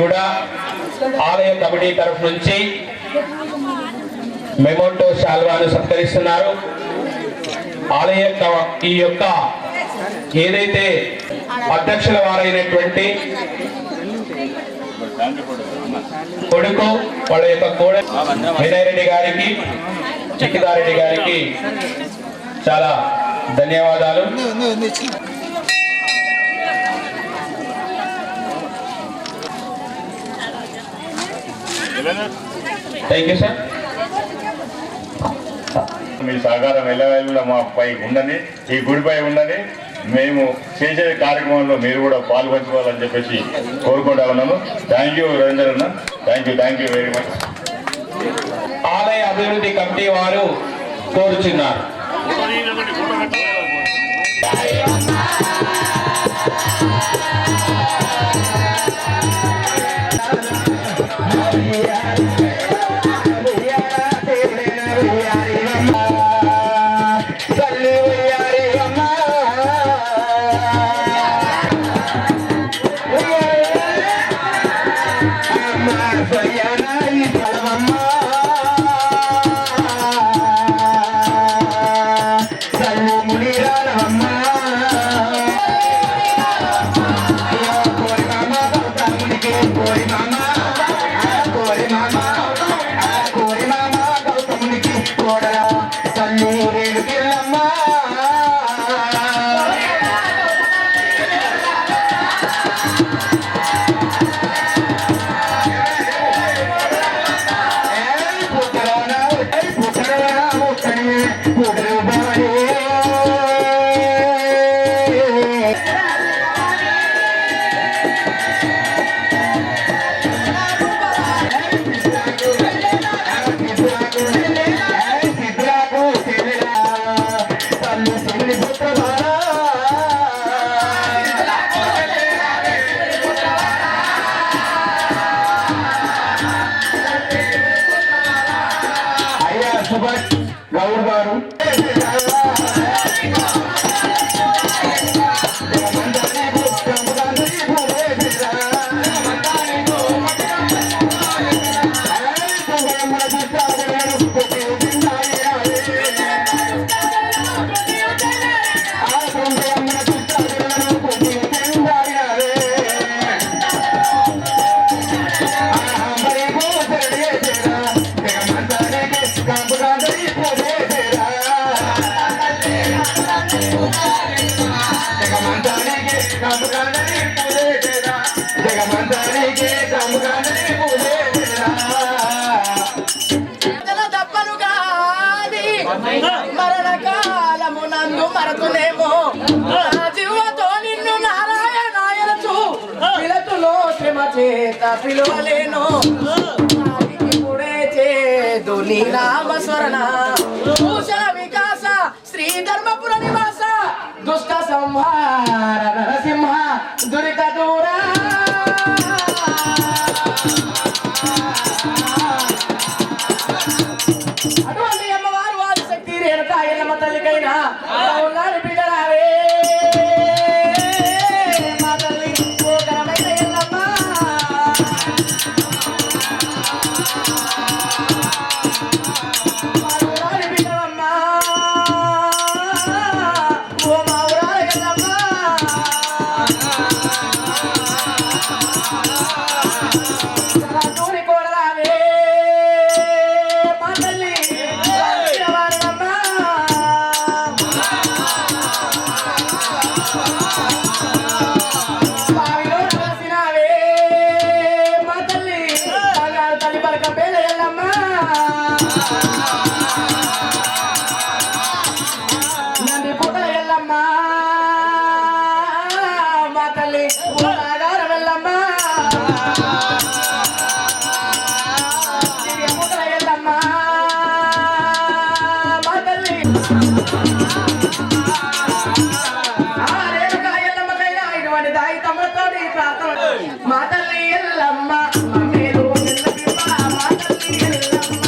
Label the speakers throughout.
Speaker 1: కూడా ఆలయ కమిటీ తరఫు నుంచి మెమోంటో శాల్వాను సత్కరిస్తున్నారు. ఆలయ ఈ యొక్క ఏదైతే అధ్యక్షుల వారైనటువంటి కొడుకు వాళ్ళ యొక్క కోడ వినయ్ రెడ్డి గారికి, చిక్కిదారెడ్డి గారికి చాలా ధన్యవాదాలు. Thank you sir.
Speaker 2: మీ సహకారం ఎల్లవేళలా మాపై ఉండని, ఈ గుడిపై ఉండని, మేము చేసే కార్యక్రమంలో మీరు కూడా పాల్పంచుకోవాలని చెప్పేసి కోరుకుంటా ఉన్నాము. థ్యాంక్ యూ రవీంద్ర అన్న, థ్యాంక్ యూ వెరీ మచ్.
Speaker 1: ఆలయ అభివృద్ధి కమిటీ వారు కోరుచున్నారు. గౌడ్ గారు
Speaker 3: మరణకాలమునందు మరతునేమో జీవతో నిన్ను నారాయణాయనచు పిలతులో శ్రమ చేత పిలువలేను ఇప్పుడే చేదు నీ నామస్మరణ భూషణ వికాస శ్రీ ధర్మపుర నివాస దుష్ట సంహార నరసింహ దురిత దూరా అటువంటి అమ్మవారు వారి శక్తి రేణుక ఎల్లమ్మ తల్లికైనా ఉన్నాడు బిడ్డరావే మా తల్లి ఓ ఘనమైన ఎల్లమ్మ ఉన్నాడు బిడ్డవమ్మ ఓ మా ఊరాల ఎల్లమ్మ దూరి కోడరావే మా తల్లి వారమ్మ బావిలో నలసినావే మా తల్లి బంగారు తల్లి పలక పేద ఎల్లమ్మ నంది పూటల ఎల్లమ్మ మా తల్లి నాగారం ఎల్లమ్మ పూటల ఎల్లమ్మ మా తల్లి దాయి తమ్ములతోటి ప్రార్థన మా తల్లి ఎల్లమ్మ మమ్మేలు ఎల్లమ్మ మా తల్లి ఎల్లమ్మ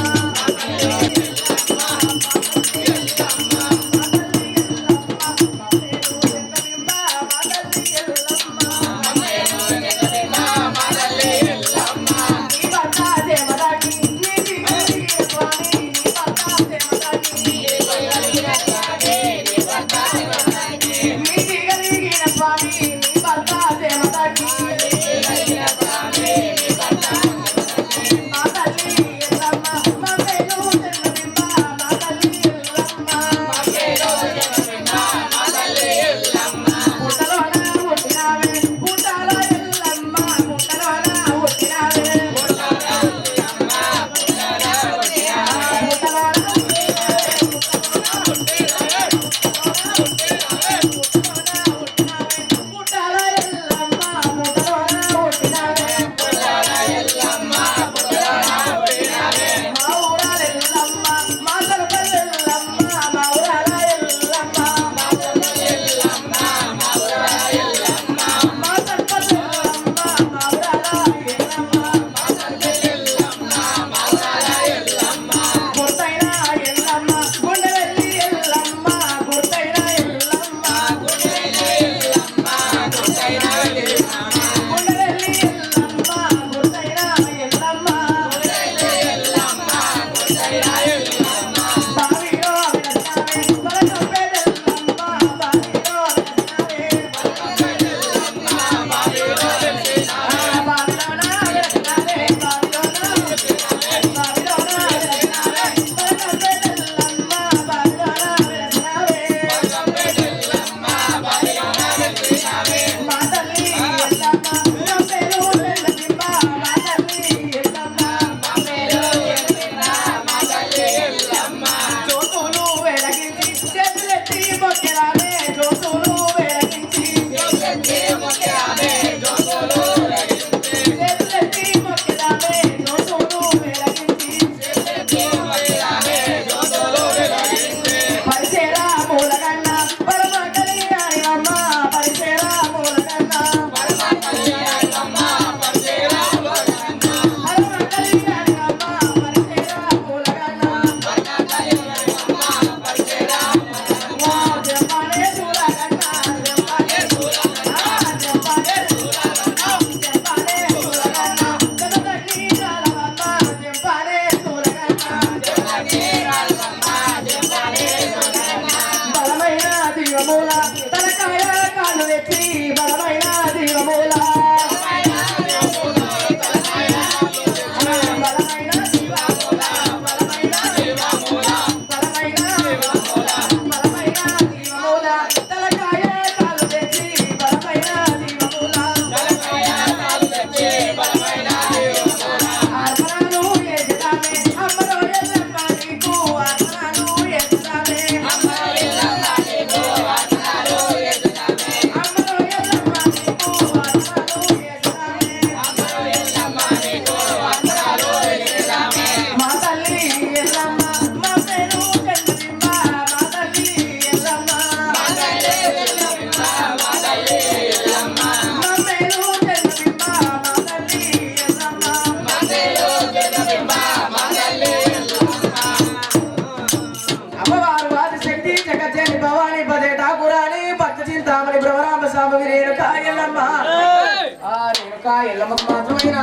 Speaker 3: ఎల్లమ్మకు మాత్రమైనా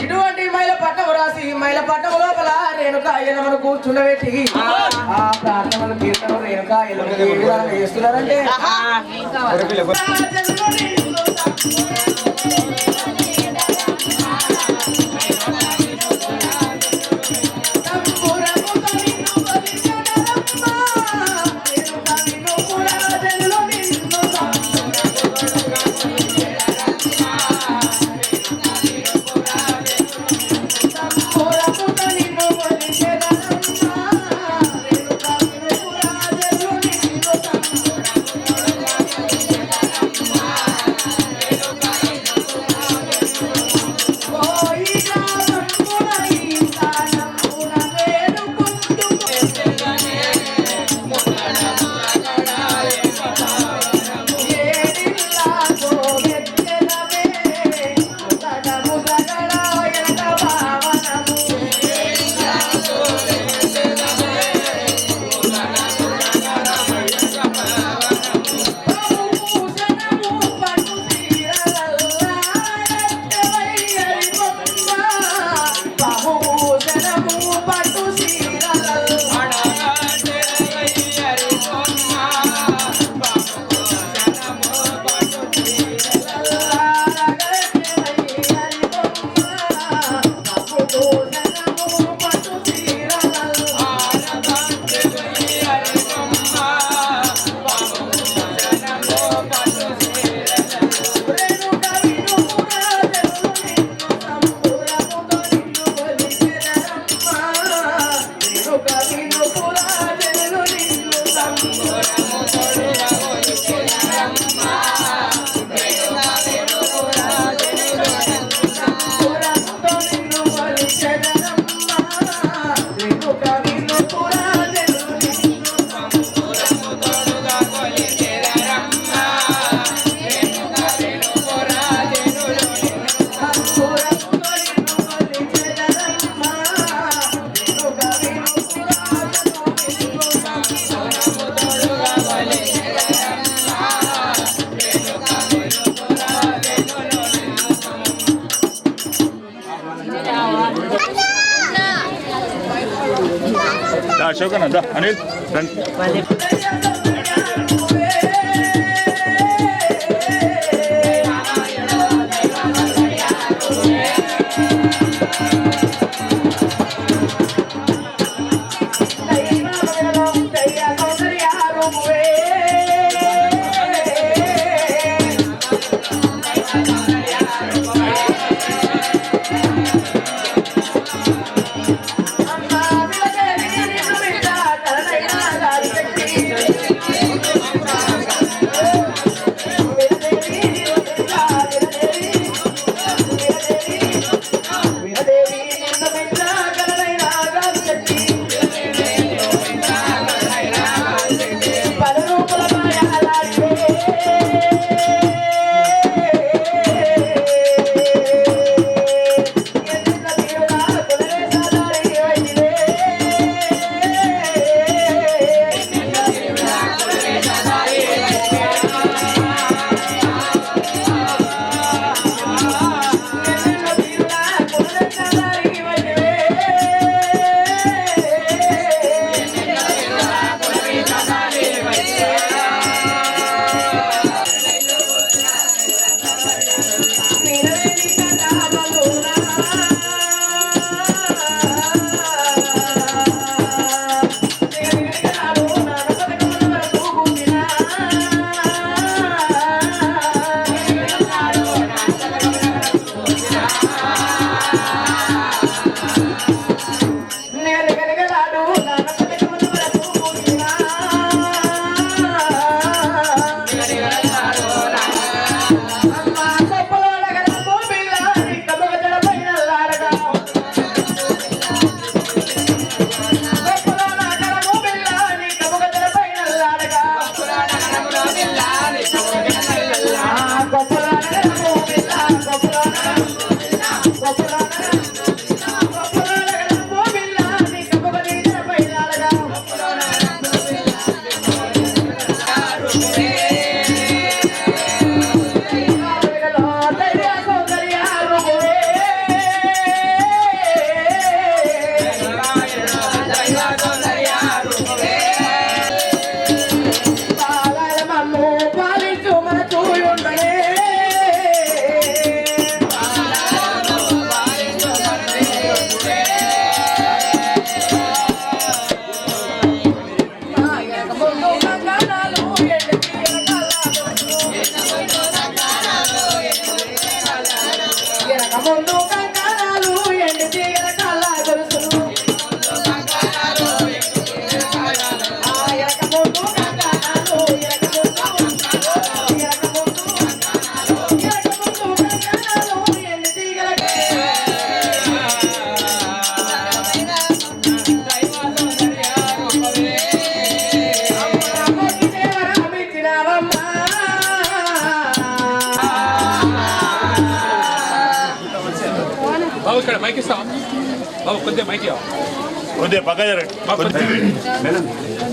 Speaker 3: ఇటువంటి మైల పట్టం రాసి మైల పట్టం లోపల రేణుకా ఎల్లమ్మను కూర్చుండబెట్టి ఆ ప్రార్థనలు కీర్తనలు రేణుకా ఎల్లమ్మకి ఏ విధంగా చేస్తున్నారంటే
Speaker 2: అశోక్ అన్న అనిల్ రండి.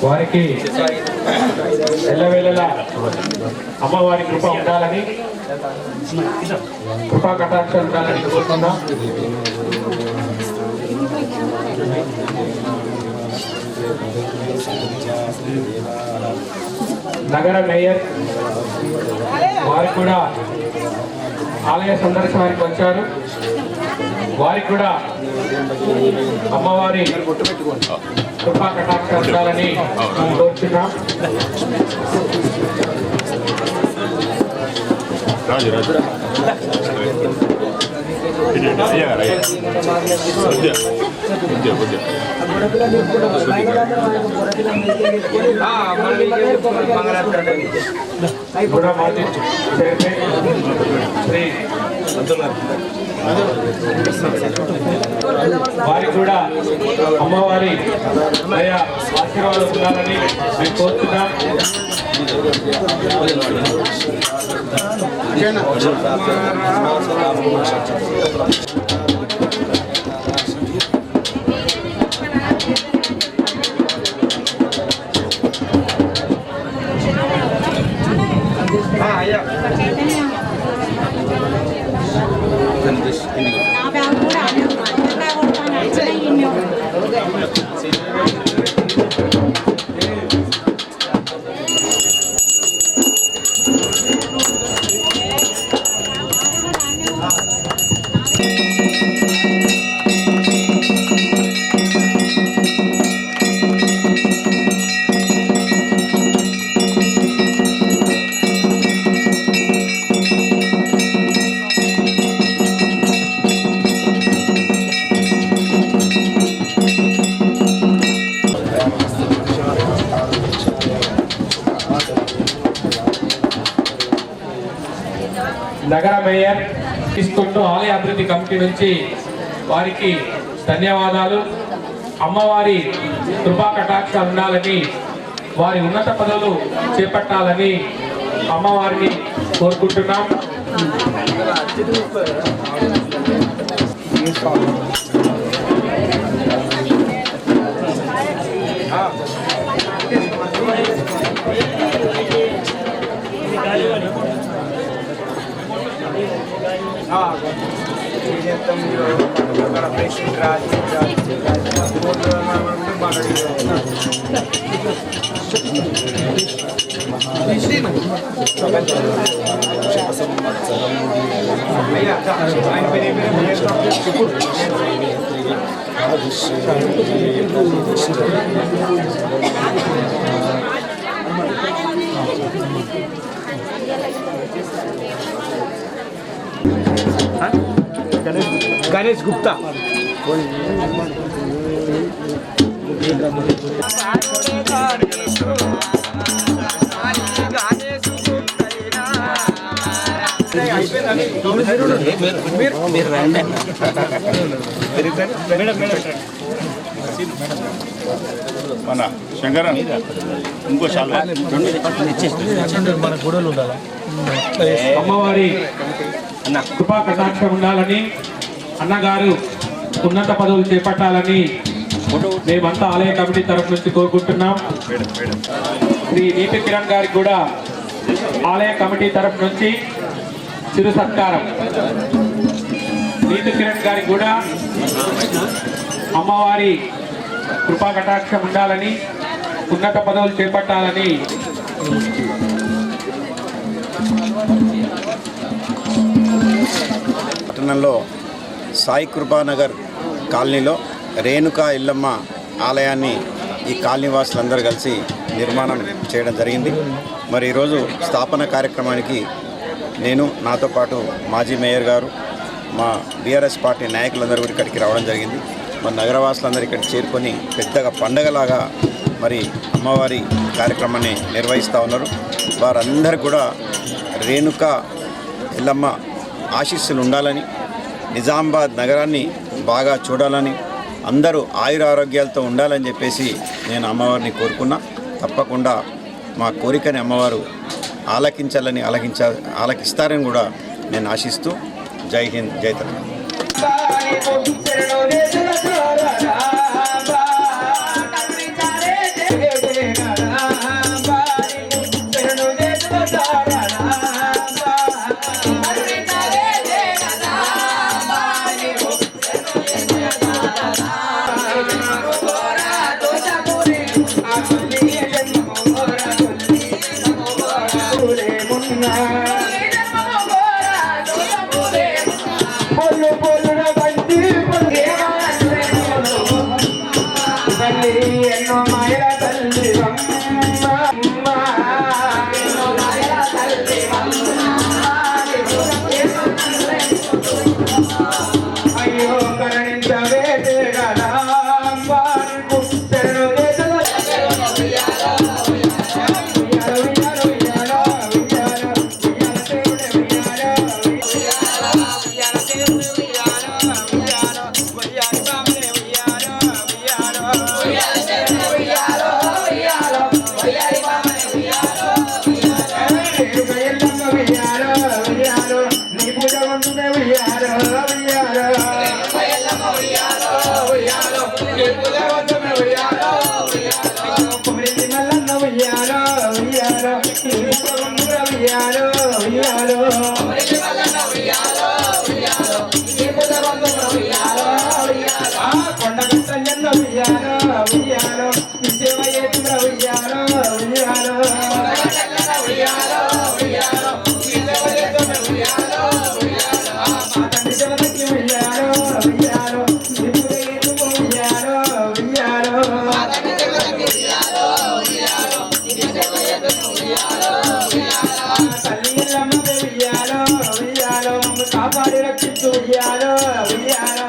Speaker 1: వారికి ఎల్లవేళలా అమ్మవారి కృప ఉండాలని, కృపా కటాక్షం ఉండాలని కోరుకుందాం. నగర మేయర్ వారికి కూడా ఆలయ సందర్శనానికి వచ్చారు. వారికి కూడా అమ్మవారి కృపా కటాక్షం ఉండాలని కోరుచున్నాం. కూడా మాజీ చైర్మన్ శ్రీ వారికి కూడా అమ్మవారి దయ ఆశీర్వాదాలు ఉండాలని మేము కోరుతున్నాం. నగర మేయర్ తీసుకుంటూ ఆలయ అభివృద్ధి కమిటీ నుంచి వారికి ధన్యవాదాలు. అమ్మవారి కృపా కటాక్షాలు ఉండాలని, వారి ఉన్నత పదవులు చేపట్టాలని అమ్మవారిని కోరుకుంటున్నాం.
Speaker 4: गणेश गुप्ता
Speaker 2: మన శంకరన్ ఇంకో చాలా
Speaker 4: మన గొడవలు ఉండాలా
Speaker 1: అమ్మవారి కృపా కటాక్షం ఉండాలని, అన్నగారు ఉన్నత పదవులు చేపట్టాలని మేమంతా ఆలయ కమిటీ తరఫు నుంచి కోరుకుంటున్నాం. శ్రీ నీతి కిరణ్ గారికి కూడా ఆలయ కమిటీ తరఫు నుంచి చిరు సత్కారం. నీతి కిరణ్ గారికి కూడా అమ్మవారి కృపా కటాక్షం ఉండాలని, ఉన్నత పదవులు చేపట్టాలని
Speaker 5: పట్టణంలో సాయి కృపానగర్ కాలనీలో రేణుకా ఎల్లమ్మ ఆలయాన్ని ఈ కాలనీ వాసులందరూ కలిసి నిర్మాణం చేయడం జరిగింది. మరి ఈరోజు స్థాపన కార్యక్రమానికి నేను, నాతో పాటు మాజీ మేయర్ గారు, మా బీఆర్ఎస్ పార్టీ నాయకులందరూ కూడా ఇక్కడికి రావడం జరిగింది. మరి నగరవాసులందరూ ఇక్కడ చేరుకొని పెద్దగా పండగలాగా మరి అమ్మవారి కార్యక్రమాన్ని నిర్వహిస్తూ ఉన్నారు. వారందరూ కూడా రేణుకా ఎల్లమ్మ ఆశీస్సులు ఉండాలని, నిజామాబాద్ నగరాన్ని బాగా చూడాలని, అందరూ ఆయురారోగ్యాలతో ఉండాలని చెప్పేసి నేను అమ్మవారిని కోరుకున్నా. తప్పకుండా మా కోరికని అమ్మవారు ఆలకించాలని ఆలకిస్తారని కూడా నేను ఆశిస్తూ జై హింద్, జై తెలంగాణ.
Speaker 1: ఉయ్యాలో ఉయ్యాలో కొండగట్ట జన్న ఉయ్యాలో ఉయ్యాలో సేవ చేతుల ఉయ్యాలో ఉయ్యాలో తండ్రి శివకి ఉయ్యాలో ఉయ్యాలో నిపుణ ఏతుకు ఉయ్యాలో ఉయ్యాలో తల్లి ఎల్లమ్మ ఉయ్యాలో ఉయ్యాలో కాపాడి రక్షిస్తూ ఉయ్యాలో ఉయ్యాలో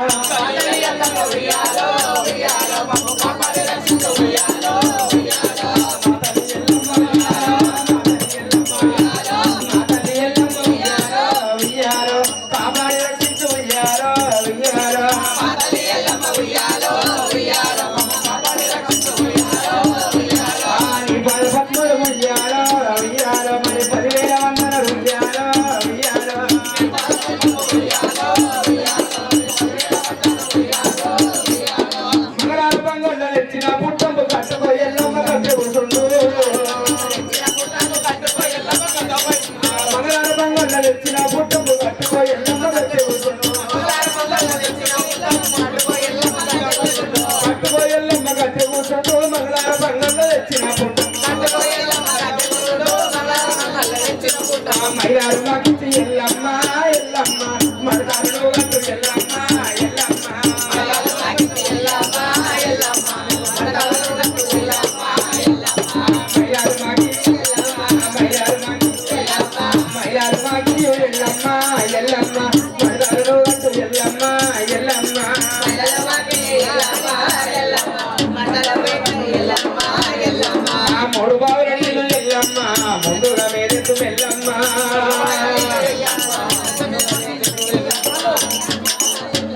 Speaker 1: మూడు బావుల నీళ్ళు ఎల్లమ్మ ముందుగా మేరెత్తు వెళ్ళమ్మ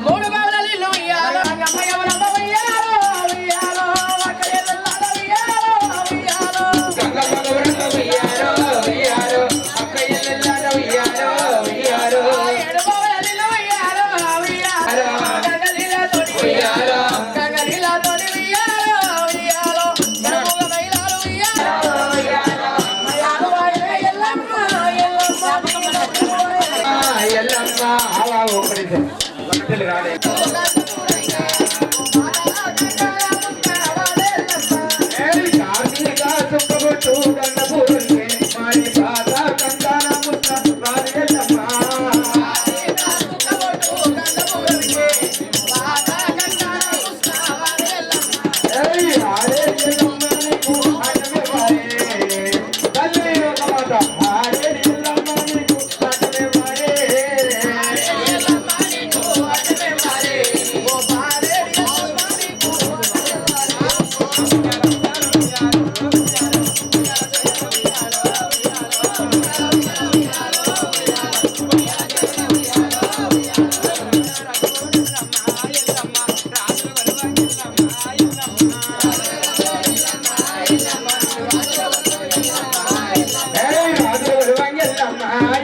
Speaker 3: మూడు బావుల నీళ్ళు ఉయ్యాలో రంగమ్మ ఎవరమ్మ ఉయ్యాలో ఉయ్యాలో అక్కడే వెళ్ళాలో ఉయ్యాలో ఉయ్యాలో
Speaker 1: గంగమ్మ గౌరమ్మ ఉయ్యాలో ఉయ్యాలో అక్కయ్య వెళ్ళాలో ఉయ్యాలో ఉయ్యాలో
Speaker 3: ఏడు బావుల నీళ్ళు ఉయ్యాలో ఉయ్యాలో గంగలీలతోటి
Speaker 1: ఉయ్యాలో
Speaker 3: గంగలీలతోటి ఉయ్యాలో ఉయ్యాలో గంగమ్మ మైలాలు ఉయ్యాలో ఉయ్యాలో మయాలు వాడే ఎల్లమ్మ ఎల్లమ్మ
Speaker 1: ఎల్లమ్మ అలా ఒకటి రాలే కార్తీక సుఖబొట్టు గంగపూరుకే మారి పాత కందాన ముత్త వారి ఎల్లమ్మ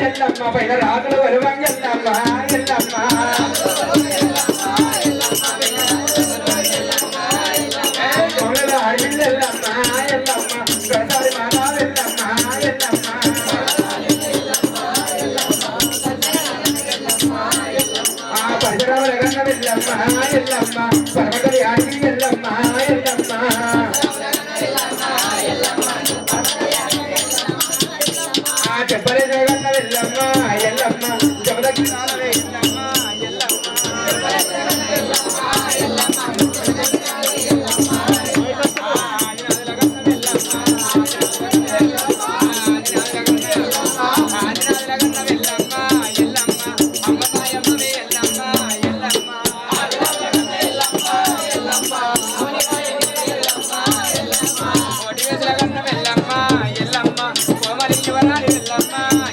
Speaker 1: ఎల్లమ్మ పైన రాజులు వరువంగ ఎల్లమ్మ ఎల్లమ్మ గోడల అడిగిల్ ఎల్లమ్మ ఎల్లమ్మ ప్రసారి మానాలు ఎల్లమ్మ ఎల్లమ్మ పరిసరాల గంగ ఎల్లమ్మ ఎల్లమ్మ పర్వతరి అడిగి ఎల్లమ్మ ఎల్లమ్మ చెప్పలే జగన్న వెళ్ళమ్మ ఎల్లమ్మ జమదగ్గి నాలవే ఎల్లమ్మ ఎల్లమ్మ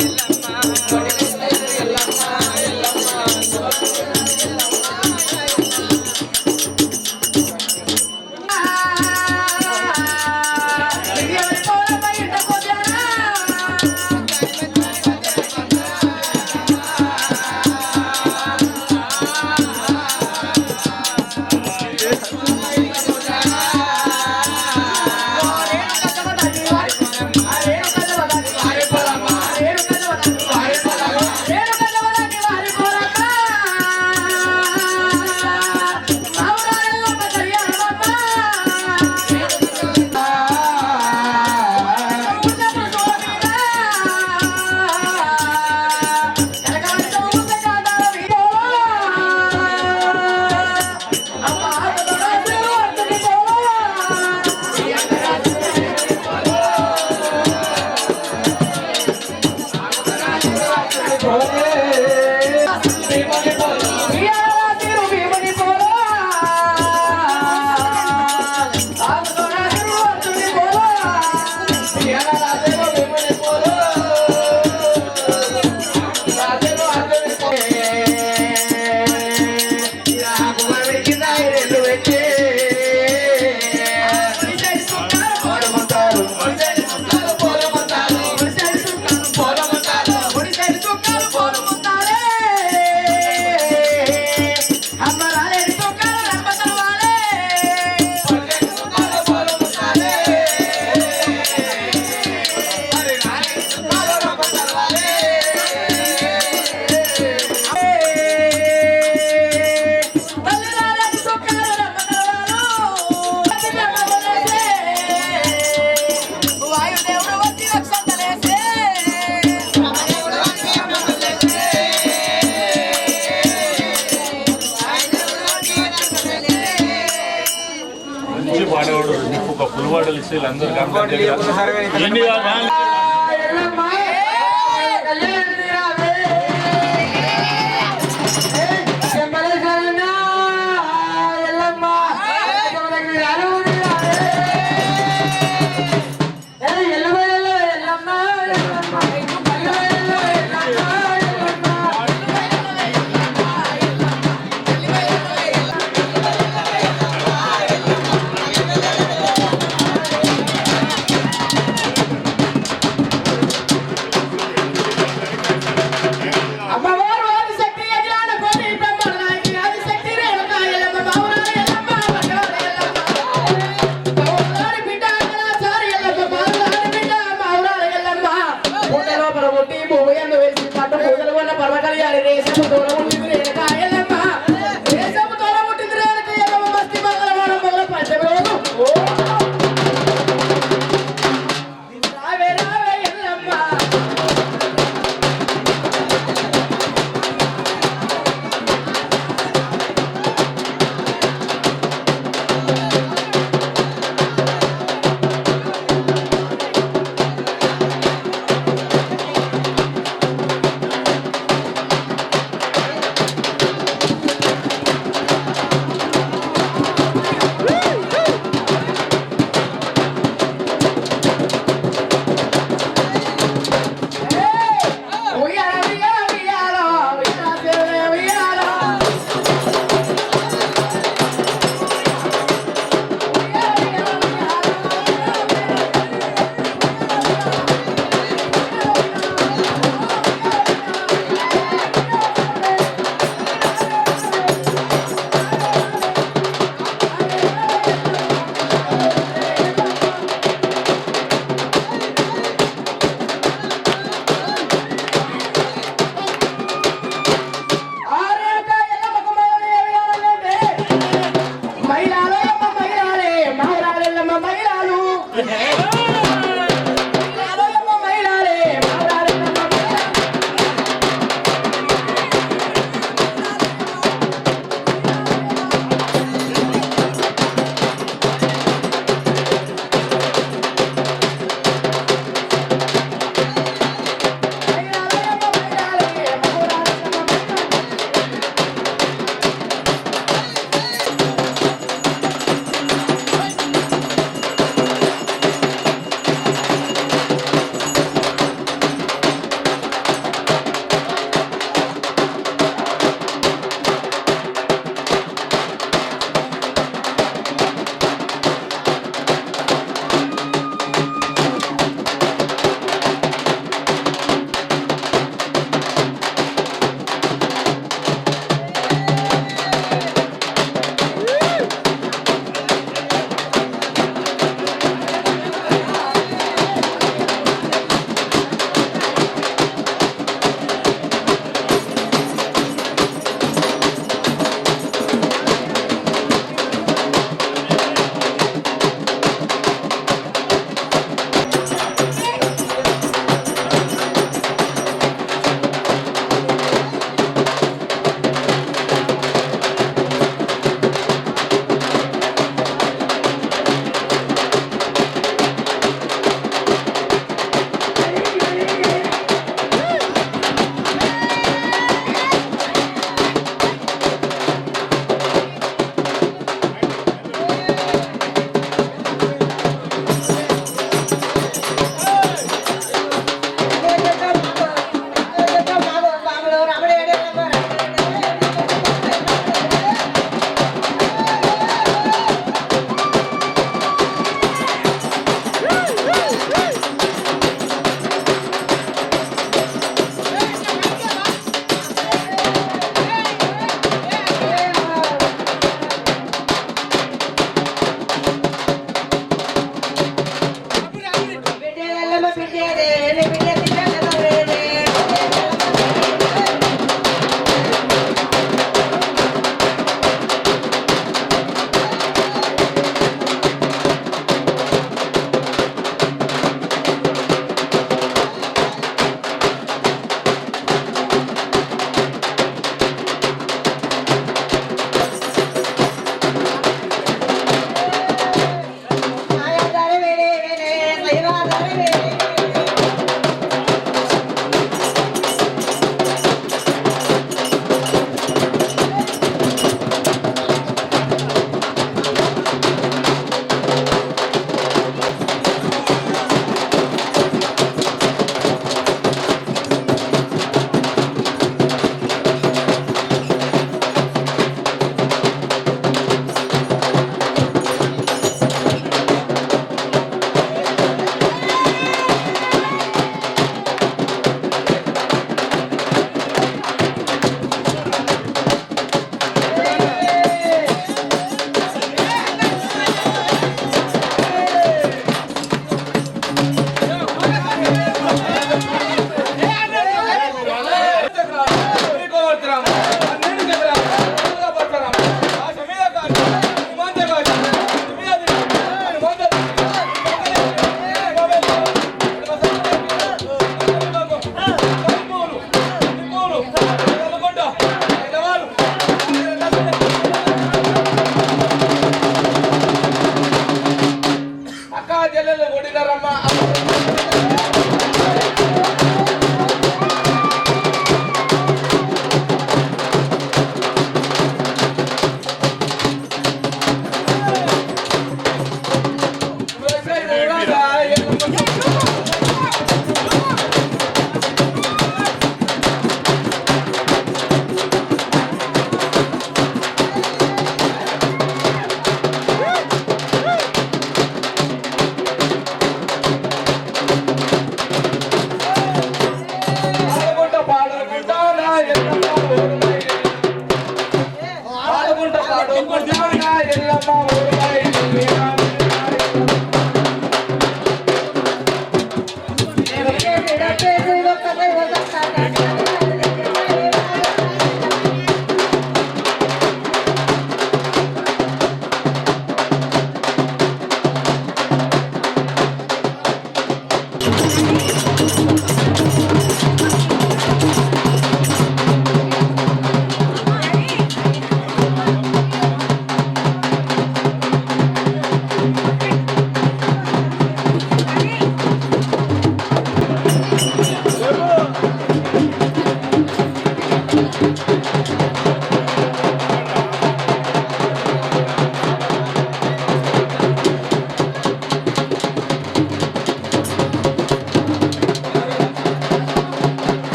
Speaker 1: ఎల్లమ్మ
Speaker 6: మంచి పాడేవాడు ఒక పులివాడలు ఇస్తే వీళ్ళందరూ ఎన్ని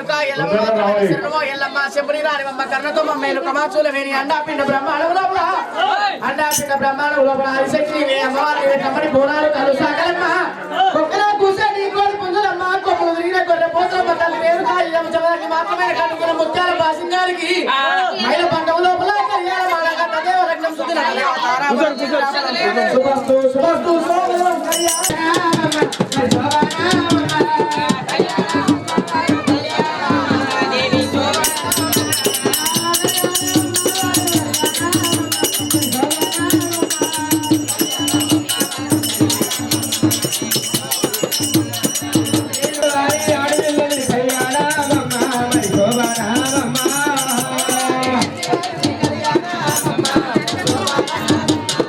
Speaker 3: రేణుకా ఎల్లమ్మ ఎల్లమ్మ శబరి రానివమ్మ కర్ణతో మేలు కమాచుల వేణి అండాపిండ బ్రహ్మాండం లోపల అండాపిండ బ్రహ్మాండం లోపల హరిశక్తి అమ్మవారి కమ్మని బోనాలు కలు సాగలమ్మ ఒక్కలా కూర్చొని కోడి పుంజులమ్మ కొమ్మలు తిరిగిన గొర్రె పోతమ్మ తల్లి రేణుకా ఎల్లమ్మ చదవడానికి మాత్రమే కట్టుకున్న ముత్యాల బాసింగారికి మైల పండం లోపల కళ్యాణ మానక తదేవ రత్నం సుదిన శుభస్తు శుభస్తు శోభనం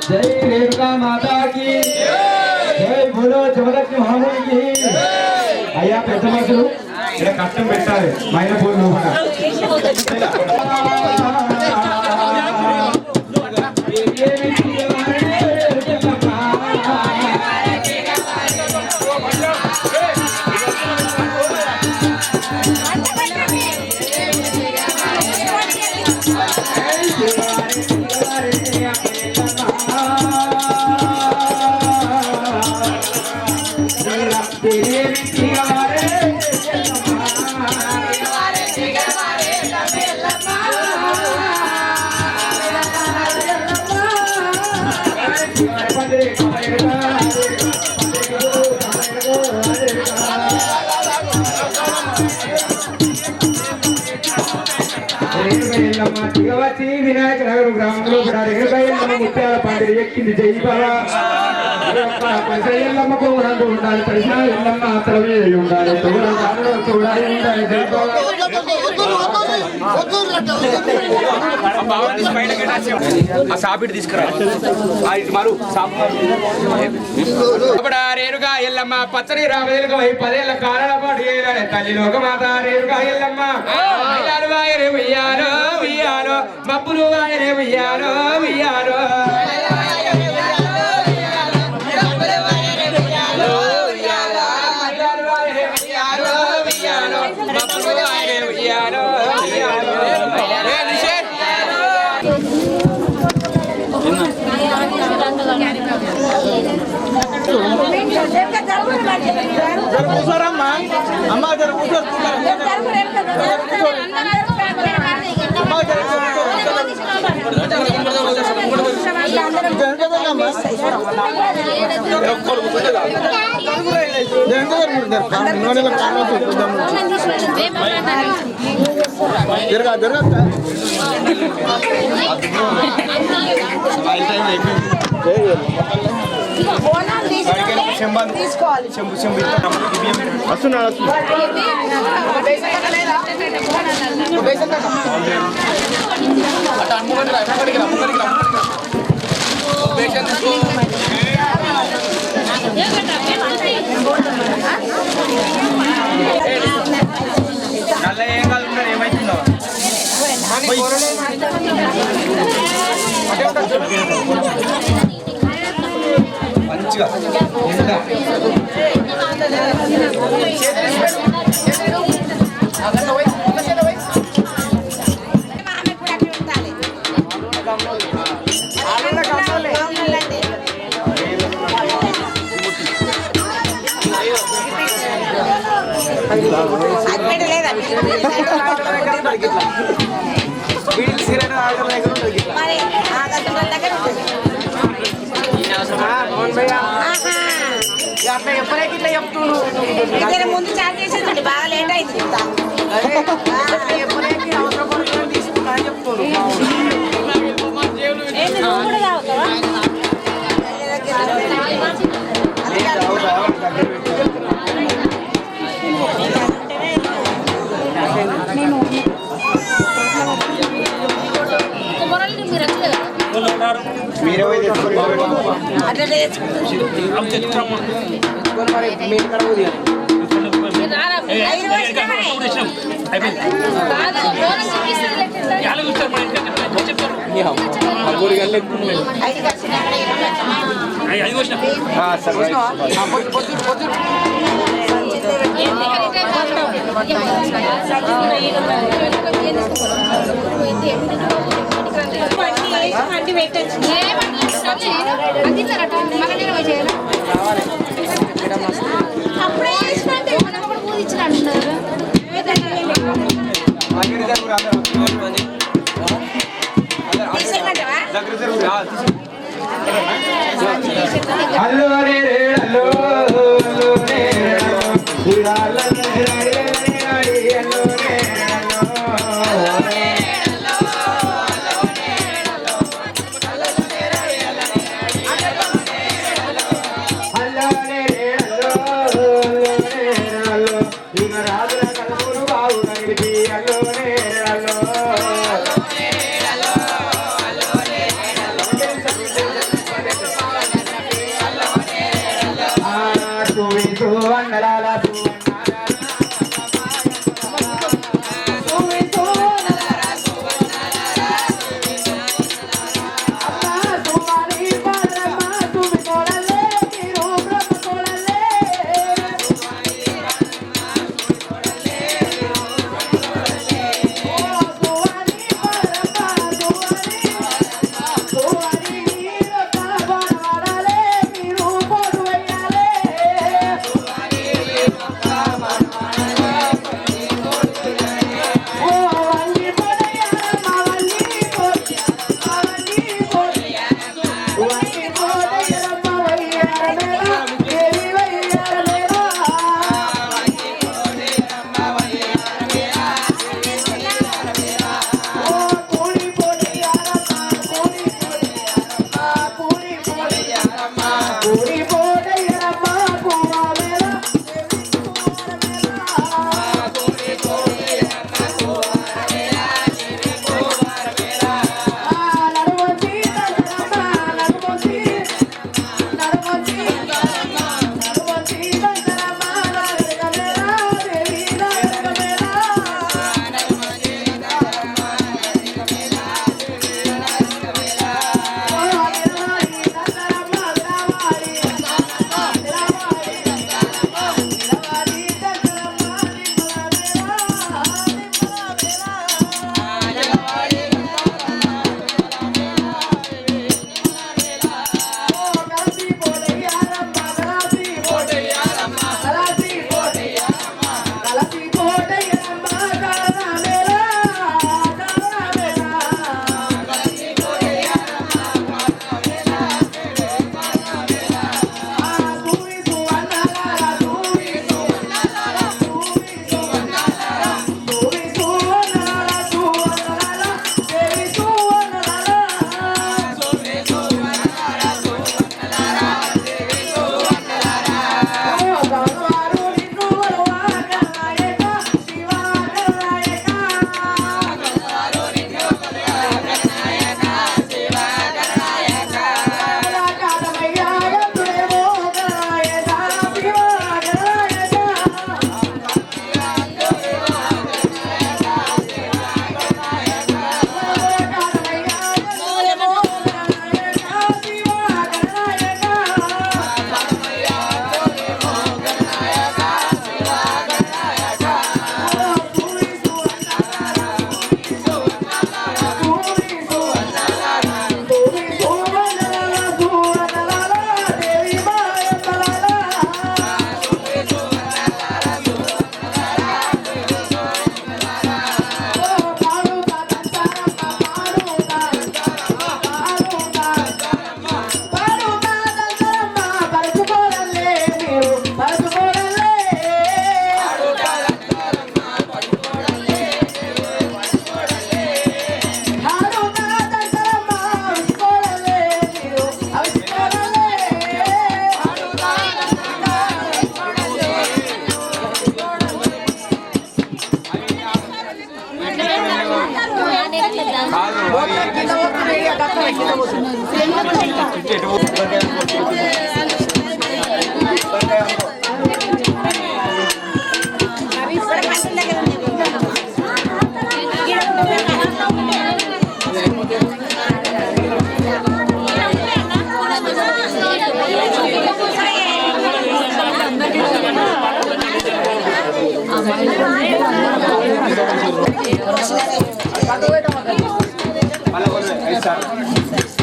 Speaker 1: జై రేణుకా మాతా కి జై బోలో జగదత్తి మహామునికి అయ్యా పెద్ద మనుషులు ఇలా కష్టం పెట్టాలి మైనపూర్ లోపల తిగవచ్చి వినాయక నగరం గ్రామంలో ముత్యాల పందిరి ఎక్కింది జై బాబా ఎల్లమ్మకు రంగు ఉండాలి ప్రశ్న ఎల్లమ్మ అతలమే ఉండాలి చూడాలి ఉండాలి జై బాబా
Speaker 4: సాపిడి తీసుకురా
Speaker 1: రేణుగా ఎల్లమ్మ పచ్చడి రామేలుగా పదేళ్ల కాలాల పాటు చేయాలి తల్లి లోకమాత రేణుగా ఎల్లమ్మ వాయరే ఉయ్యాలో ఉయ్యాలో మబ్బులు వాయరే ఉయ్యాలో ఉయ్యాలో
Speaker 4: కూర్చోరమ్మా అమ్మ జర కూర్చోరు జరగా జరగా వస్తున్నాడు
Speaker 1: నల్ల ఏం కలుగుతారు ఏమైతుందో మంచిగా
Speaker 3: ఎప్పుడైతే చెప్తున్నాడు
Speaker 7: ముందు చార్జ్ చేసేదండి బాగా లేట్ అయింది
Speaker 3: ఎప్పుడైతే అవసరం తీసుకున్నా చెప్తున్నాడు
Speaker 7: అన్ని పెట్టచ్చు అప్పుడే మనం కూడా పూజ ఇచ్చినట్టున్నారు.
Speaker 1: హలో రే రే హలో హలో రే హలో హలో రే హలో రే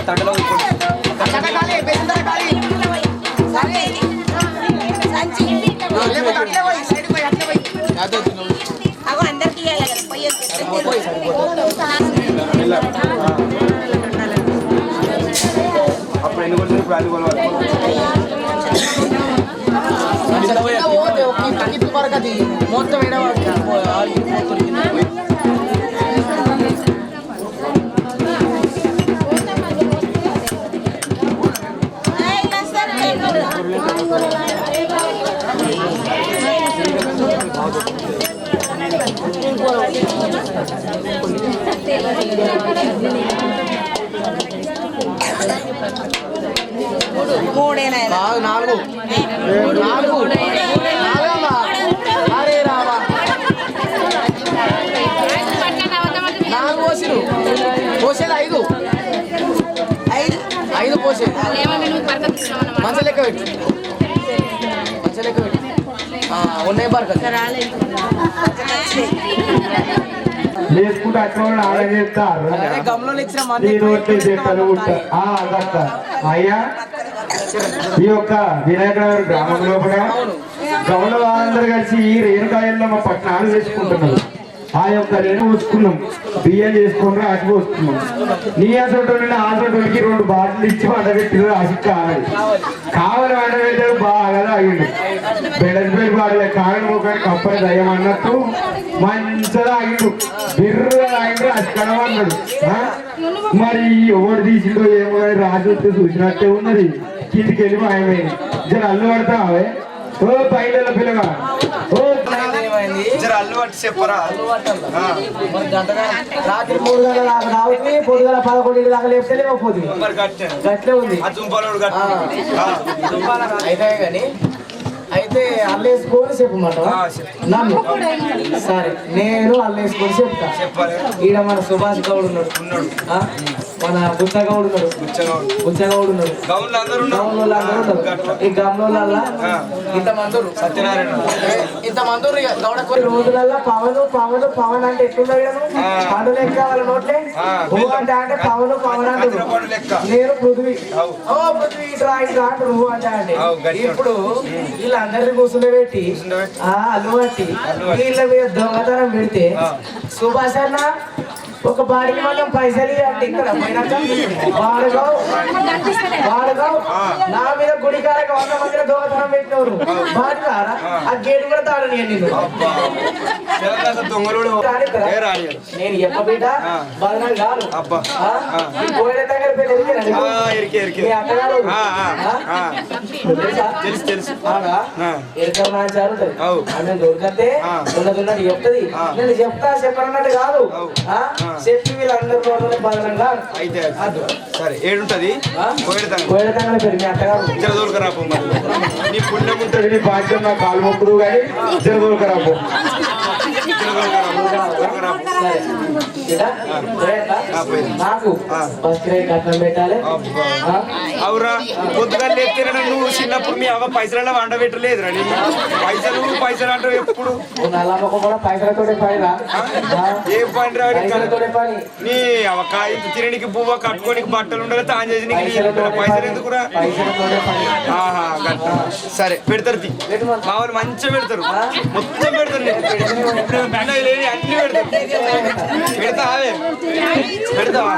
Speaker 4: తండలో
Speaker 7: అందరికి
Speaker 4: అప్పుడు ఎన్ని కొడుతుంది ఇప్పుడు అది కొలవాలి
Speaker 3: మొత్తం నాలుగు అరే రావా నాలుగు పోసిరు పోసేది ఐదు పోసేది మంచి లెక్క పెట్టి ఉన్నాయి బరకత్
Speaker 1: లేసుకుంటే అట్లా ఆడ చేస్తారు
Speaker 3: గమలో ఇచ్చిన
Speaker 1: ఈ రోడ్లు చేస్తారు అయ్యా ఈ యొక్క వినాయకనగర్ గ్రామం లోపల గౌడ వాళ్ళందరూ కలిసి ఈ రేణుకాయల్లో మా పట్టణాలు వేసుకుంటున్నారు. ఆ యొక్క రేణు పోసుకున్నాం, బియ్యం చేసుకుని అటు పోసుకున్నాం. నీ అసలు ఆసోటికి 2 బాటిల్ ఇచ్చి వండబెట్టిరు. అసి కావాలి వండబెట్టారు, బాగా తాగిండు. బెడసిపేరు బాడలే కారణం ఒక కప్పని దయ్యం అన్నట్టు మంచిగా తాగిండు, బిర్రగా తాగిండు. అసి కనవన్నాడు. మరి ఎవడు తీసిండో ఏమో రాజు వస్తే చూసినట్టే ఉన్నది. కిందికి వెళ్ళి మాయమైంది. జర అల్లు పడతావే ఓ పైల పిల్లగా ఓ
Speaker 4: అల్లు పట్టి చెప్పరా.
Speaker 3: రాత్రి 3 గంటల దాకా రావుతుంది, పొద్దుగల 11 దాకా లేపితే పోతుంది. గట్లే ఉంది అయితే కానీ అయితే అల్లేసుకొని చెప్పమాట నన్ను. సరే నేను అల్లేసుకొని చెప్తా. ఈడ మన సుభాష్ గౌడ్ ఉన్నాడు, మన బుచ్చగౌడ్ ఉన్నాడు, బుచ్చగౌడ్ ఉన్నాడు, గౌన్లో అందరూ ఉన్నారు. ఈ గౌన్ల ఇంతమంది సత్యనారాయణ ఇంతమంది గౌడ కొన్ని రోజులలో పవన్ అంటే ఎట్లున్నాడు పండు లెక్క వాళ్ళ నోట్లే. ఓ అంటే పవన్ అంటే నేను పృథ్వీ. ఓ పృథ్వీ ఇట్రా ఇట్రా అంటే నువ్వు అంటే ఇప్పుడు వీళ్ళందరినీ కూర్చుండబెట్టి అల్లు పట్టి వీళ్ళ మీద దొంగతనం పెడితే సుభాష్ అన్న ఒక బాడికి మనం పైసలు అంటే ఇక్కడ వాడుకో నా మీద గుడికారక 100 మందిలో దొంగతనం పెట్టినవారు బాడుకారా ఆ గేట్ కూడా తాడు నేను నేను చెప్పబిడ్డ బదనాలు కాదు. కోయిల దగ్గర దొరికితే ఉన్నది చెప్తుంది. నేను చెప్పన్నట్టు కాదు. చెప్పి వీళ్ళందరూ బదనంగా
Speaker 4: అయితే సరే ఏడుంటది
Speaker 3: కోయిలతంగల పేరు మీ అత్తగారు
Speaker 4: జరదోలుకరాపు.
Speaker 1: నీ పుణ్యం ఉంటుంది, నీ భాగ్యం నా కాలు మొక్కుడు కానీ జరదోలుకరాపు.
Speaker 3: నాకు బస్కిరాయి కట్నం పెట్టాలి.
Speaker 4: అవురా పొద్దుగా లేపుతే నువ్వు చిన్నప్పుడు మీ అవ్వ పైసలలో వండబెట్టలేదురా. పైసలు అంటావు ఎప్పుడు.
Speaker 3: నల్లమ్మకు కూడా పైసలతోటే పనిరా.
Speaker 4: ఏం పని రా
Speaker 3: పని
Speaker 4: నీ అవకాయ తినడానికి పువ్వ కట్టుకోనికి బట్టలు ఉండగా తాను చేసి పైసలు ఎందుకురా. సరే పెడతారు మా వాళ్ళు మంచిగా పెడతారు, మొత్తం పెడతారు. అన్ని పెడతారు. పెడతావే పెడతావా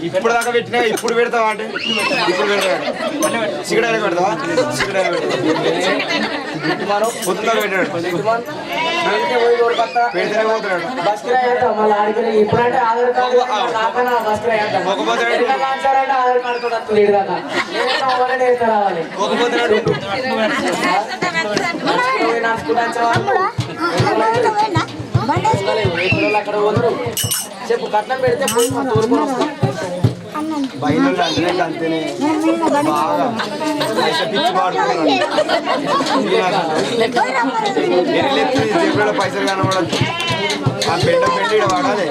Speaker 4: ఇప్పుడు దాకా పెట్టినా ఇప్పుడు పెడతావా అంటే ఇప్పుడు పెడతావా. సిగడాలు పెడతావా సిగడాలు పెడతావు పొద్దుగా పెట్టాడు పెడితేనే పోతున్నాడు.
Speaker 3: ఇప్పుడంటే ఆధార్ కార్డు ఆధార్ కార్డు రావాలి. అక్కడ పోతారు. చెప్పు కట్నం పెడితే పోయి మా తోలుకొని వస్తాం.
Speaker 4: బయలు అంతేనే బాగా పైసలు కనబడదు. ఆ పెంట పెట్టి ఇక్కడ వాడాలి.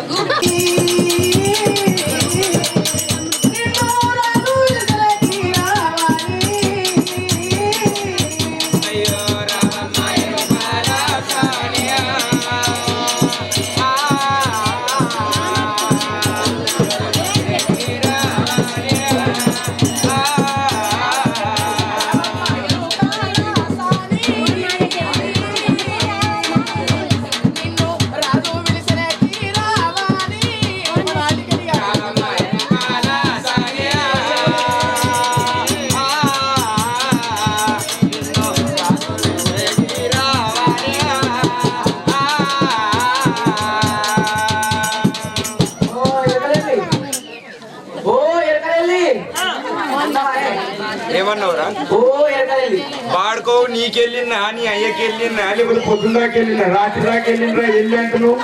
Speaker 4: ఏమన్నావురా?
Speaker 3: ఓ ఎరకాలి
Speaker 4: వాడుకో, నీకెళ్ళినా నీ అయ్యకెళ్ళినా లేకపోతే
Speaker 1: పొద్దున్న దాకా వెళ్ళిన రాత్రి దాకా వెళ్ళినరా వెళ్ళి అంటున్నావు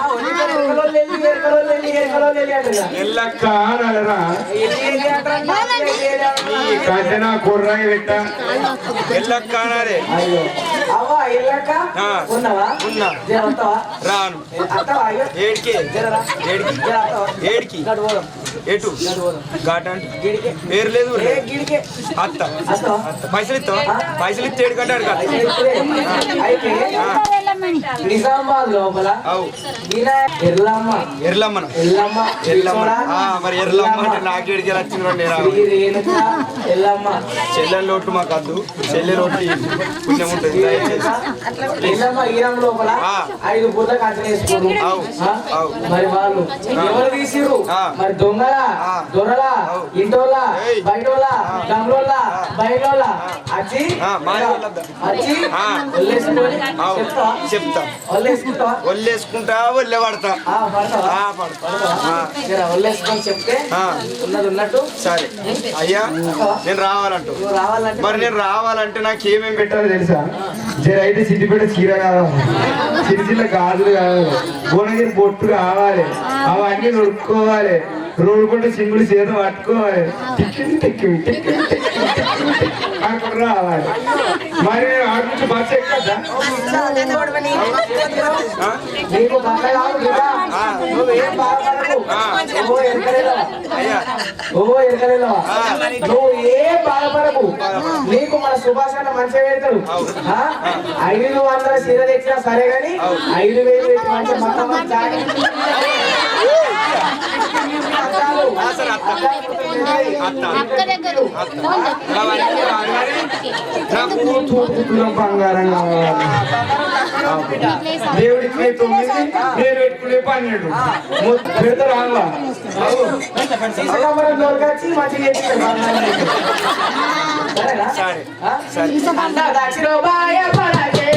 Speaker 1: ఎల్లక్క అనాలరా నీ కంటెనా కుర్రాయి పెట్ట
Speaker 4: ఎల్లక్క అనాలే.
Speaker 3: అయ్యో అవ్వ ఎల్లక్క
Speaker 4: ఆ.
Speaker 3: ఉన్నావా
Speaker 4: ఉన్నా.
Speaker 3: జర వస్తావా
Speaker 4: రాను.
Speaker 3: అత్తవా అయ్యో
Speaker 4: ఏడికి
Speaker 3: జరరా
Speaker 4: ఏడికి
Speaker 3: జర వస్తావా
Speaker 4: ఏడికి
Speaker 3: గడు పోదాం
Speaker 4: ఎటు
Speaker 3: గడు పోదాం
Speaker 4: ఘాట్ అంటే
Speaker 3: గిడికే
Speaker 4: పేరు లేదు
Speaker 3: ఏ గిడికే
Speaker 4: అత్త
Speaker 3: వస్తావా
Speaker 4: పైసలు ఇస్తావా? పైసలు ఇస్తే ఏడుకంటే అడగాలి.
Speaker 3: అయితే నిజామాబాద్ లోపల
Speaker 4: అవు
Speaker 3: వినాయక ఎల్లమ్మ
Speaker 4: ఎర్లమ్మన
Speaker 3: ఎల్లమ్మ
Speaker 4: ఎర్లమ్మ.
Speaker 3: చూడా?
Speaker 4: మరి ఎర్లమ్మ అంటే నాకేడికి వచ్చిందో నేను
Speaker 3: శ్రీ రేణుక ఎల్లమ్మ
Speaker 4: చెల్లెల లోటు మాకు వద్దు, చెల్లె లోటు పుణ్యం ఉంటుంది.
Speaker 3: ఎల్లమ్మ ఈరం లోపల
Speaker 4: ఆ.
Speaker 3: 5 బుర్ర కంచనేసుకోరు
Speaker 4: అవు. అవు.
Speaker 3: మరి వాళ్ళు ఎవరు తీసిరు
Speaker 4: ఆ.
Speaker 3: మరి దొంగల
Speaker 4: ఆ.
Speaker 3: దొరల
Speaker 4: అవు.
Speaker 3: ఇంటోళ్ళ
Speaker 4: ఏయ్.
Speaker 3: బయటోళ్ళ గమ్రోళ్ళ బయటోళ్ళ వచ్చి
Speaker 4: మాది వాళ్ళద్దా.
Speaker 3: వచ్చి
Speaker 4: ఆ.
Speaker 3: ఒళ్ళేసుకొని
Speaker 4: అవు.
Speaker 3: చెప్తావా
Speaker 4: చెప్తా.
Speaker 3: ఒళ్ళేసుకుంటావా
Speaker 4: ఒళ్ళేసుకుంటా ఒళ్ళే పడతా.
Speaker 3: పడతావా
Speaker 4: పడతా. ఆ.
Speaker 3: జర ఒళ్ళేసుకొని చెప్తే
Speaker 4: ఆ.
Speaker 3: ఉన్నది ఉన్నట్టు
Speaker 4: సరే అయ్యా, నేను రావాలంటూ.
Speaker 3: నువ్వు రావాలంటే
Speaker 4: మరి నేను రావాలంటే నాకు ఏమేమి
Speaker 1: పెట్టాలి తెలుసా? జర అయితే సిద్దిపేట చీర కావాలి, సిరిసిల్ల గాజులు కావాలి, భువనగిరి బొట్టు కావాలి, అవన్నీ నొడుక్కోవాలి, రోడ్డు పంట సింగులు చేత పట్టుకోవాలి, ticking ticking ticking ticking ticking ticking అనుకుంటూ రావాలి. మరి నేను ఆడ నుంచి బస్సు ఎక్కద్దా?
Speaker 3: నీకు బట్ట కాదు బిడ్డ. నువ్వేం బాధపడకు. ఓ ఎరకలేదా?
Speaker 4: అయ్యా
Speaker 3: ఓ ఎరకలేదా? నువ్వు ఏం బాధపడకు. నీకు మన సుభాష్ అన్న మంచిగా పెడతాడు. 500 చీర తెచ్చినా సరే గాని 5,000 పెట్టి మంచిగా మొత్తం
Speaker 7: అక్క దగ్గర
Speaker 1: నాకు తూర్పుతులం బంగారం కావాలి. దేవుడికి 9, నేను పెట్టుకునే 12 పెడతారు ఆంగ్లా.
Speaker 3: దొరకచ్చి మంచిగా చేపిస్తాడు. సరేనా?
Speaker 4: సరే
Speaker 3: ఆ? అన్నా దాచిరో బాయ పడకే.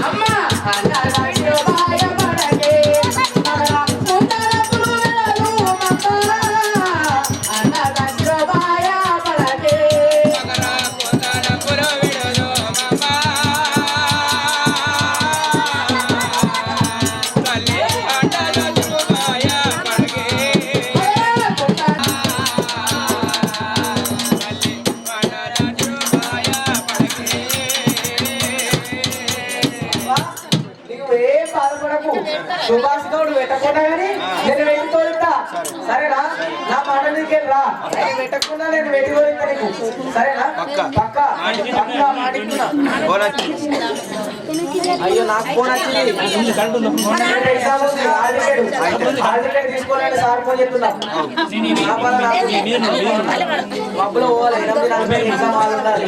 Speaker 3: అమ్మా అన్నా దాచిరో బాయ పడకే. ముందర పువ్వులను మమ్మ. అన్నా దాచిరో బాయ పడకే. నీవు ఏం బాధపడకు. సుభాష్ గౌడ్ పెట్టకుండా కానీ నేను వెళ్తూ తోలుతా. సరేనా? నా మాట నీకెళ్ళరా. నేను పెట్టకుండా నేను వెళ్తూ తోలుతా నీకు. సరేనా?
Speaker 4: పక్క.
Speaker 3: పక్క పక్క మాటిస్తున్నా.
Speaker 4: పోనొచ్చు.
Speaker 3: అయ్యో నాకు ఫోన్ వచ్చింది. ఎగ్జామ్ ఉంది. హాల్ టికెట్ తీసుకోవాలని సార్ ఫోన్ చెప్తున్నా. నా పని నాకు. మబ్బులో పోవాలి. 8:40 ఎగ్జామ్ హాల్ ఉండాలి.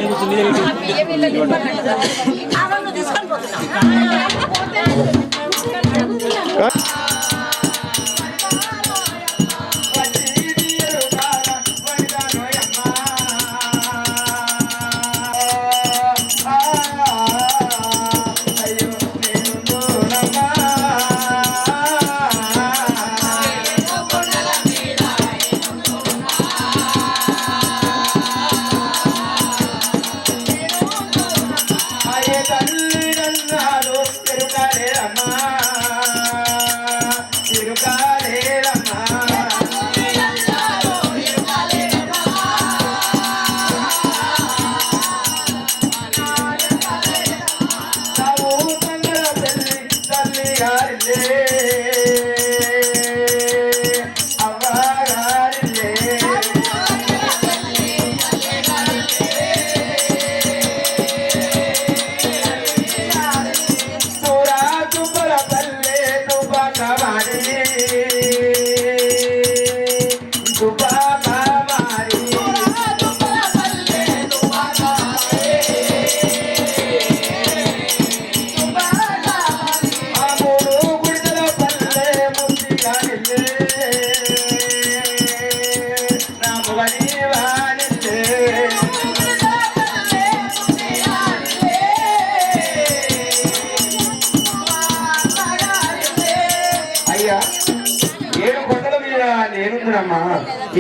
Speaker 1: అమ్మా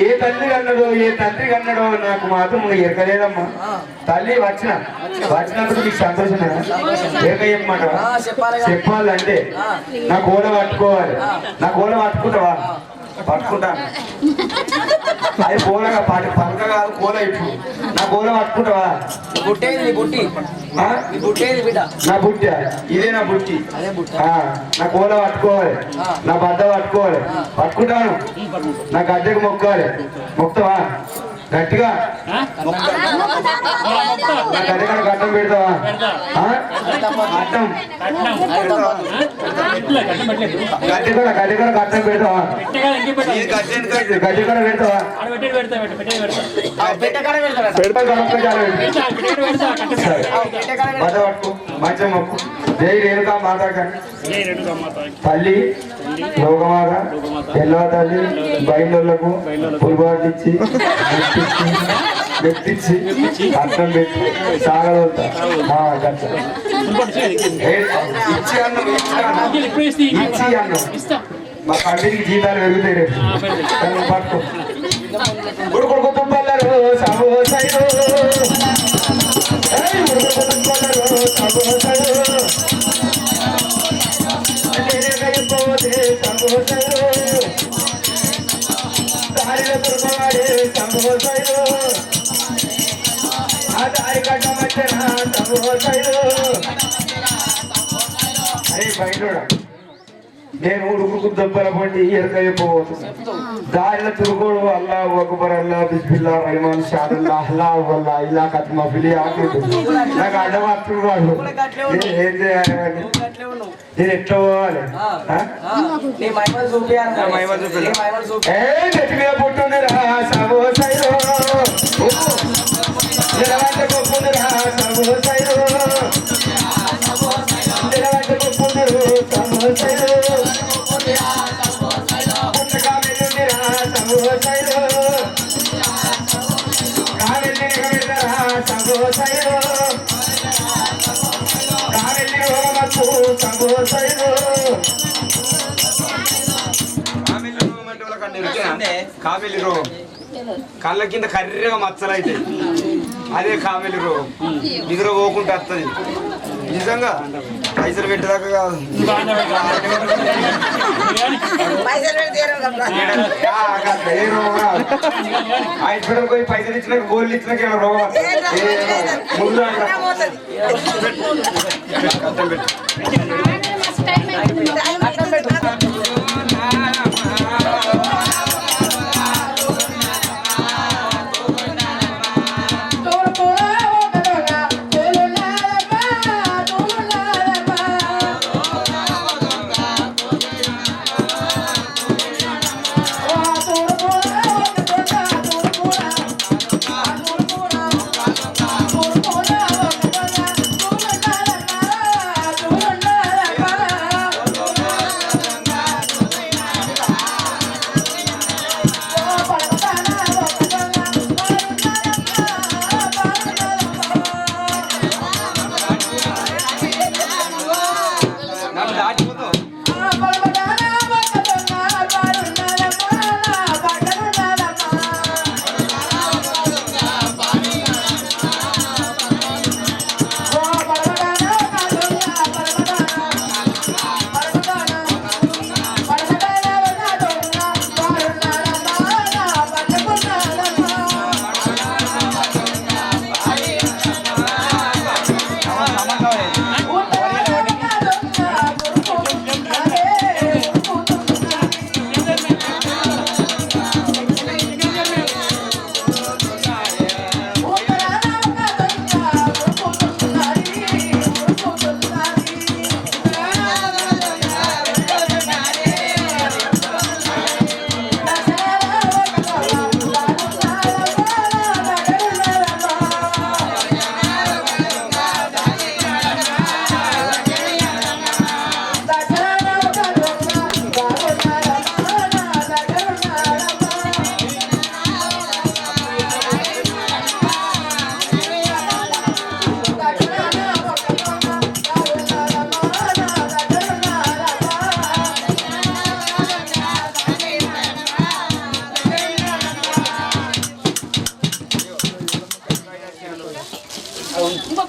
Speaker 1: ఏ తల్లి కన్నడో ఏ తండ్రి కన్నడో నాకు మాత్రం ఎరకలేదమ్మా. తల్లి వచ్చినందుకు నీకు సంతోషమేనా? ఎరక చెప్పమంటావా? చెప్పాలంటే నా కోల పట్టుకోవాలి. నా కోల పట్టుకుంటావా? పట్టుకుంటాను. అది కోలగా పలక కాదు, కోల. ఇప్పుడు నా కోల పట్టుకుంటావా?
Speaker 3: బుట్టేది బుట్టి
Speaker 1: ఆ?
Speaker 3: బుట్టేది బిడ్డ
Speaker 1: నా బుట్టి ఇదే నా బుట్టి. నా కోల పట్టుకోవాలి, నా బద్ద పట్టుకోవాలి. పట్టుకుంటాను. నా గడ్డకు మొక్కాలి. మొక్తావా? గట్టిగా నా గడ్డ కాడ గడ్డం పెడతావా? అడ్డం గడ్డి కూడా గడ్డం పెడతావా? గడ్డి కూడా పెడతావా? బద్ద పట్టుకో, మంచిగా మొక్కు. జై రేణుకా మాతాకండి. తల్లి లోకమాత ఎల్లవ తల్లి బయలులకు పులిబాటిచ్చి మెప్పించి అర్థం పెట్టి సాగలుగుతా. ఇచ్చి అన్నం ఇచ్చి అన్నం మా పండికి జీతాలు పెరుగుతాయి రేపు. పట్టుకో. ఉడుకుడుకు తుప్పల్లరు సమోసైలు, ఉడుకుడుకు తుప్పల్లరు సమోసైలు, సమోసైలు దారిలో తురుకోవాడే సమోసైలు, ఆ దారి కట్ట మధ్యన సమోసైలు. అరే బయట నేను ఉడుకు దెబ్బల పండి ఎరక చెప్పబోతున్నా. దారిలో తురుకోడు అల్లా అక్బర్ అల్లా బిస్మిల్లా రహమాన్ షాదుల్లా అల్లా వల్లా ఇలా కత్మా పిలి ఆకుంటుంది. నాకు అడ్డమాత్రుడు వాడు. ఏం చేయాలి? నేను ఎట్లా పోవాలి? నెత్తి మీద పుట్టుందిరా సమోసైలో, నిలబడ్డ గొప్పందిరా సమోసైలో, నిలబడ్డ గొప్పందరు సమోసైలో, పుట్టగా వెళ్ళుందిరా సమోసైలో, కావెళ్ళి నిలబెడతారా సమోసైలో, కావెళ్ళి రోగమచ్చు సమోసైలో.
Speaker 4: కామెలి రోగం కళ్ళ కింద కర్రెగా మచ్చలు అయితే అదే కామెలి రోగం. నిద్ర పోకుండా వస్తుంది. నిజంగా పైసలు పెట్టేదాకా కాదు. హాస్పిటల్ పోయి పైసలు ఇచ్చినాక గోళ్ళు ఇచ్చినాక రోగం ముందు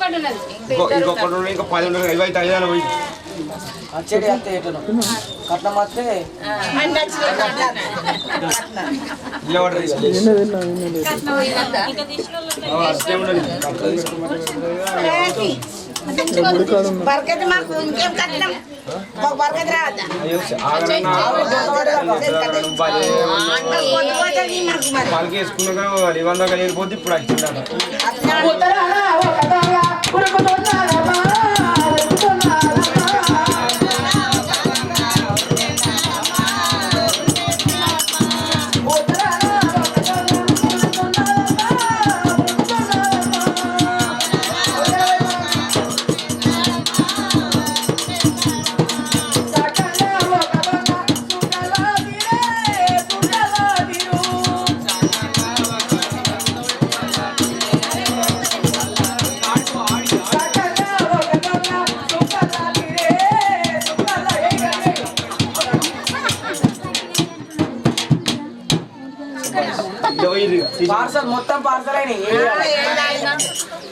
Speaker 4: ఇంకొకటి ఇంకా 10 ఉండదు 25 పోయి
Speaker 3: అచ్చేది అంతే ఎటును కట్నం వస్తే
Speaker 8: బర్కత్ మాకు ఇంకేం కట్నం మాకు బర్కత్ రావద్దా
Speaker 4: వాళ్ళకి వేసుకున్నాక 100 వెళ్ళిపోతే ఇప్పుడు వచ్చిందట
Speaker 3: పార్సల్ మొత్తం పార్సల్ అయినాయి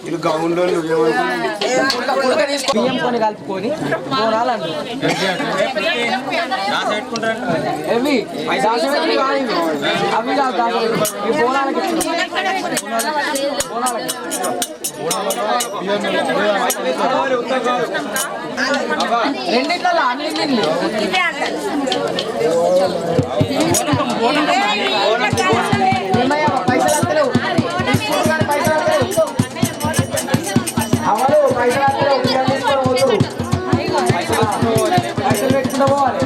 Speaker 4: ఇది గౌన్లో
Speaker 3: బియ్యం కొని కలుపుకొని బోనాలు అంటారు అవి దాచిపెట్టి కాదు ఇవి. అవి కాదు దాచిపెట్టి. ఈ బోనాలకి రెండిట్లలో అన్నింటిలో పైసలు వస్తలేవు పైసలు వస్తలేవు అవలు పైసలు వస్తలేవు బియ్యం తీసుకొని పోతురు పైసలు పెట్టుకుంటూ పోవాలి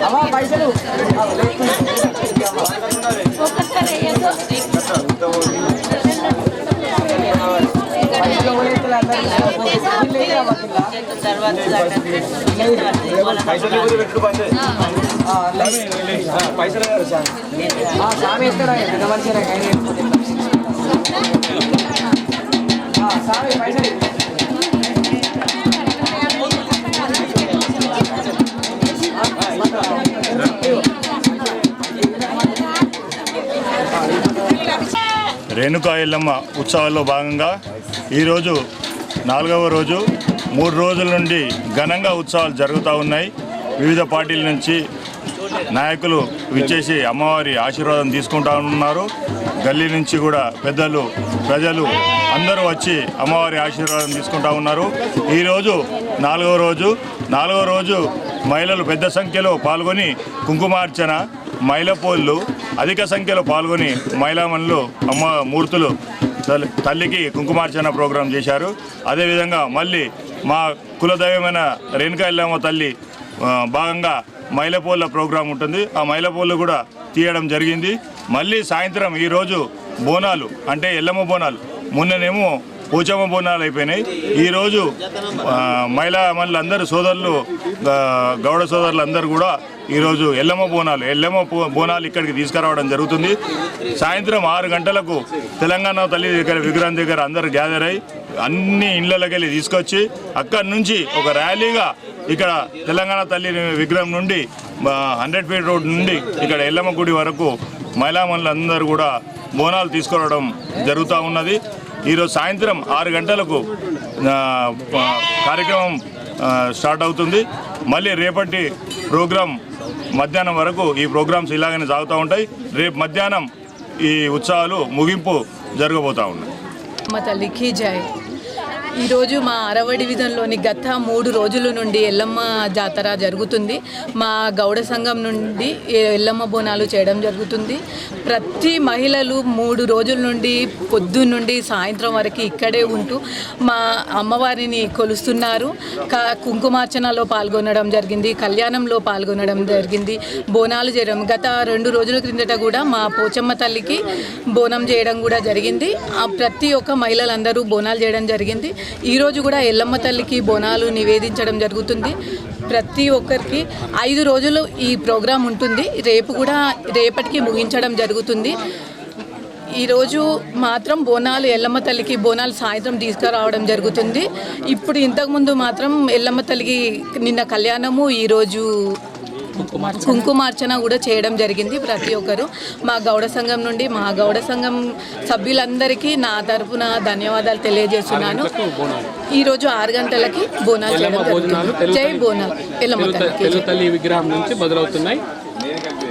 Speaker 3: అవా పైసలు
Speaker 4: పైసలు
Speaker 3: సామి ఇస్తాడా పెద్ద మనిషి సామి పైసలు
Speaker 2: రేణుకా ఎల్లమ్మ ఉత్సవాల్లో భాగంగా ఈరోజు 4వ రోజు 3 రోజుల నుండి ఘనంగా ఉత్సవాలు జరుగుతూ ఉన్నాయి. వివిధ పార్టీల నుంచి నాయకులు విచ్చేసి అమ్మవారి ఆశీర్వాదం తీసుకుంటా ఉన్నారు. గల్లీ నుంచి కూడా పెద్దలు ప్రజలు అందరూ వచ్చి అమ్మవారి ఆశీర్వాదం తీసుకుంటా ఉన్నారు. ఈరోజు 4వ రోజు మహిళలు పెద్ద సంఖ్యలో పాల్గొని కుంకుమార్చన మైలపోళ్ళు అధిక సంఖ్యలో పాల్గొని మహిళామణులు అమ్మ మూర్తులు తల్లికి కుంకుమార్చన ప్రోగ్రాం చేశారు. అదేవిధంగా మళ్ళీ మా కులదైవమైన రేణుకా ఎల్లమ్మ తల్లి భాగంగా మైలపోళ్ళ ప్రోగ్రాం ఉంటుంది. ఆ మైలపోళ్ళు కూడా తీయడం జరిగింది. మళ్ళీ సాయంత్రం ఈరోజు బోనాలు అంటే ఎల్లమ్మ బోనాలు, మొన్ననేమో పోచమ్మ బోనాలు అయిపోయినాయి. ఈరోజు మహిళామణులు అందరూ సోదరులు గౌడ సోదరులు అందరూ కూడా ఈరోజు ఎల్లమ్మ బోనాలు ఇక్కడికి తీసుకురావడం జరుగుతుంది. సాయంత్రం 6 గంటలకు తెలంగాణ తల్లి దగ్గర విగ్రహం దగ్గర అందరూ గ్యాదర్ అయ్యి అన్ని ఇళ్లకి వెళ్ళి తీసుకొచ్చి అక్కడి నుంచి ఒక ర్యాలీగా ఇక్కడ తెలంగాణ తల్లి విగ్రహం నుండి 100 ఫీట్ రోడ్ నుండి ఇక్కడ ఎల్లమ్మ గుడి వరకు మహిళామణులు అందరూ కూడా బోనాలు తీసుకురావడం జరుగుతూ ఉన్నది. ఈరోజు సాయంత్రం 6 గంటలకు కార్యక్రమం స్టార్ట్ అవుతుంది. మళ్ళీ రేపటి ప్రోగ్రాం మధ్యాహ్నం వరకు ఈ ప్రోగ్రామ్స్ ఇలాగనే సాగుతూ ఉంటాయి. రేపు మధ్యాహ్నం ఈ ఉత్సవాలు ముగింపు జరగబోతూ ఉన్నాయి.
Speaker 9: మా తల్లికి జై. ఈరోజు మా 60వ డివిజన్లోని గత 3 రోజుల నుండి ఎల్లమ్మ జాతర జరుగుతుంది. మా గౌడ సంఘం నుండి ఎల్లమ్మ బోనాలు చేయడం జరుగుతుంది. ప్రతి మహిళలు 3 రోజుల నుండి పొద్దున్న నుండి సాయంత్రం వరకు ఇక్కడే ఉంటూ మా అమ్మవారిని కొలుస్తున్నారు. కుంకుమార్చనలో పాల్గొనడం జరిగింది, కళ్యాణంలో పాల్గొనడం జరిగింది, బోనాలు చేయడం. గత 2 రోజుల క్రిందట కూడా మా పోచమ్మ తల్లికి బోనం చేయడం కూడా జరిగింది. ప్రతి ఒక్క మహిళలందరూ బోనాలు చేయడం జరిగింది. ఈరోజు కూడా ఎల్లమ్మ తల్లికి బోనాలు నివేదించడం జరుగుతుంది. ప్రతి ఒక్కరికి 5 రోజులు ఈ ప్రోగ్రాం ఉంటుంది. రేపటికి ముగించడం జరుగుతుంది. ఈరోజు మాత్రం బోనాలు ఎల్లమ్మ తల్లికి బోనాలు సాయంత్రం తీసుకురావడం జరుగుతుంది. ఇప్పుడు ఇంతకుముందు మాత్రం ఎల్లమ్మ తల్లికి నిన్న కళ్యాణము, ఈరోజు కుంకుమార్చన కూడా చేయడం జరిగింది. ప్రతి ఒక్కరు మా గౌడ సంఘం నుండి మా గౌడ సంఘం సభ్యులందరికీ నా తరపున ధన్యవాదాలు తెలియజేస్తున్నాను. ఈరోజు 6 గంటలకి బోనాలు చేయడం జరుగుతుంది. జై బోనాలు ఎల్లమ్మ తల్లికి.
Speaker 10: తల్లి విగ్రహం నుంచి మొదలవుతున్నాయి.